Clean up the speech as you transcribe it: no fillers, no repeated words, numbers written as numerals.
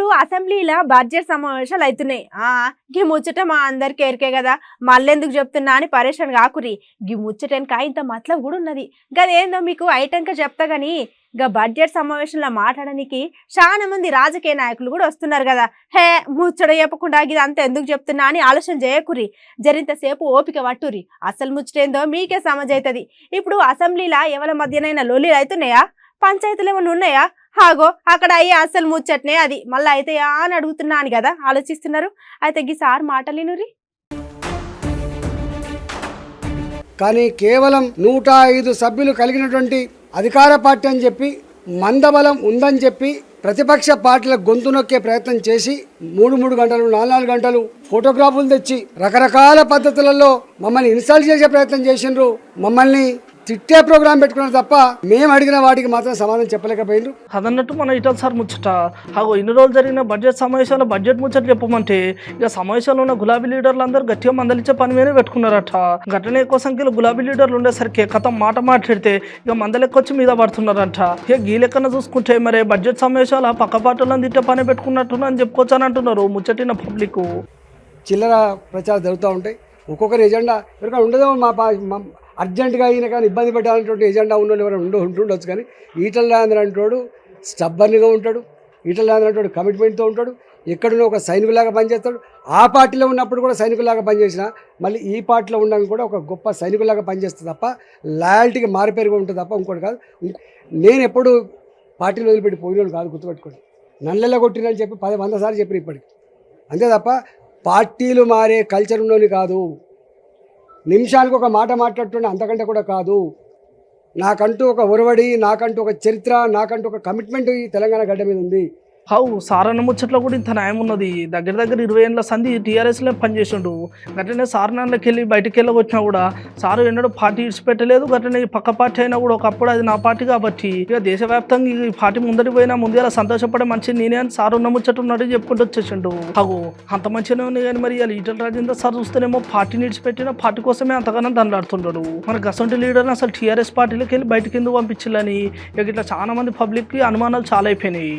ఇప్పుడు అసెంబ్లీలో బడ్జెట్ సమావేశాలు అవుతున్నాయి. గీ ముచ్చట మా అందరికి ఎరికే కదా, మళ్ళెందుకు చెప్తున్నా అని పరేషాన్ కాకురి. గీ ముచ్చటెనక ఇంత మతలబ్ కూడా ఉన్నది. గదేందో మీకు ఐటంక చెప్తా గానీ, గా బడ్జెట్ సమావేశంలో మాట్లాడడానికి చాలా మంది రాజకీయ నాయకులు కూడా వస్తున్నారు కదా. హే ముచ్చట చెప్పకుండా ఇది అంత ఎందుకు చెప్తున్నా అని ఆలోచన చేయకురి. జరింతసేపు ఓపిక పట్టురి. అసలు ముచ్చటేందో మీకే సమజైతది. ఇప్పుడు అసెంబ్లీలో ఎవరి మధ్యనైనా లొల్లిలు అవుతున్నాయా, పంచాయతీలు ఏమైనా ఉన్నాయా? హాగో అక్కడ అయ్యే అసలు ముచ్చట్నే అది. మళ్ళీ అయితే అని అడుగుతున్నాను కదా ఆలోచిస్తున్నారు. అయితే ఈసారి మాటలేనురి. కానీ కేవలం 105 సభ్యులు కలిగినటువంటి అధికార పార్టీ అని చెప్పి, మందబలం ఉందని చెప్పి ప్రతిపక్ష పార్టీల గొంతు నొక్కే ప్రయత్నం చేసి 3 గంటలు 4 గంటలు ఫోటోగ్రాఫులు తెచ్చి రకరకాల పద్ధతులలో మమ్మల్ని ఇన్సల్ట్ చేసే ప్రయత్నం చేసిండ్రు. మమ్మల్ని తిట్టే ప్రోగ్రాం పెట్టుకున్నారు తప్ప మేము అడిగిన వాటికి మాత్రం సమాధానం చెప్పలేకపోయిండ్రు. అదన్నట్టు మన ఇటల్ సార్ ముచ్చట ఇన్ని రోజులు జరిగిన బడ్జెట్ సమావేశాల్లో బడ్జెట్ ముచ్చట చెప్పమంటే ఇక సమావేశంలో ఉన్న గులాబీ లీడర్లు అందరూ గట్టిగా మందలిచ్చే పని మీదే పెట్టుకున్నారట. ఘటన ఎక్కువ సంఖ్యలో గులాబీ లీడర్లు ఉండేసరికి కథం మాట మాట్లాడితే ఇక మందలెక్కొచ్చి మీద పడుతున్నారంట. ఇక గీ లెక్కన చూసుకుంటే మరి బడ్జెట్ సమావేశాలు పక్క పార్టీలను తిట్టే పని పెట్టుకున్నట్టున్నా అని చెప్పుకోవచ్చు అని అంటున్నారు ముచ్చటిన పబ్లిక్. చిల్లర ప్రచారం జరుగుతూ ఉంటాయి. ఒక్కొక్కరి ఎజెండా ఎవరికైనా ఉండదేమో, మా అర్జెంటుగా అయినా కానీ ఇబ్బంది పెట్టాలనేటువంటి ఎజెండా ఉన్న వాళ్ళు ఎవరైనా ఉంటుండొచ్చు. కానీ ఈటల రాజేందర్ అంటాడు స్టబ్బర్నిగా ఉంటాడు. ఈటల రాజేందర్ అంటాడు కమిట్మెంట్తో ఉంటాడు. ఎక్కడున్నా ఒక సైనికులాగా పనిచేస్తాడు. ఆ పార్టీలో ఉన్నప్పుడు కూడా సైనికులాగా పనిచేసిన మళ్ళీ ఈ పార్టీలో ఉండడానికి కూడా ఒక గొప్ప సైనికులాగా పనిచేస్తుంది తప్ప లాయల్టీకి మారిపేరుగా ఉంటుంది తప్ప ఇంకోటి కాదు. నేను ఎప్పుడు పార్టీలో వదిలిపెట్టి పోయినోడు కాదు, గుర్తుపెట్టుకోండి. నల్లెల్ల కొట్టినని చెప్పి 100 సార్లు చెప్పిన ఇప్పటికి. అంతే తప్ప పార్టీలు మారే కల్చర్ ఉన్నోని కాదు. నిమిషానికి ఒక మాట మాట్లాడుతుండే అంతకంటే కూడా కాదు. నాకంటూ ఒక ఒరవడి, నాకంటూ ఒక చరిత్ర, నాకంటూ ఒక కమిట్మెంట్ ఈ తెలంగాణ గడ్డ మీద ఉంది. సారన్న ముచ్చట్లో కూడా ఇంత న్యాయం ఉన్నది. దగ్గర 20 ఏళ్ళ సంధి టీఆర్ఎస్లో పనిచేసిండు. గట్లనే సారన్నకి వెళ్ళి బయటికి వెళ్ళవచ్చినా కూడా సారు ఎన్నడూ పార్టీ ఇడిచిపెట్టలేదు. గట్లనే పక్క పార్టీ అయినా కూడా ఒకప్పుడు అది నా పార్టీ కాబట్టి ఇక దేశవ్యాప్తంగా ఈ పార్టీ ముందడి పోయినా ముందే సంతోషపడే మంచి నేనే అని సారు ఉన్న ముచ్చట ఉన్నట్టు చెప్పుకుంటూ వచ్చేసిండు. అంత మంచిగానే ఉంది కానీ మరి ఇలా ఈటల రాజేందర్ సార్ చూస్తేనేమో పార్టీని ఇడిచిపెట్టిన పార్టీ కోసమే అంతగానో దండలాడుతున్నాడు. మన గసంటి లీడర్ని అసలు టీఆర్ఎస్ పార్టీలోకి వెళ్ళి బయటకి ఎందుకు పంపించాలని ఇక ఇట్లా చాలా మంది పబ్లిక్కి అనుమానాలు చాలా అయిపోయినాయి.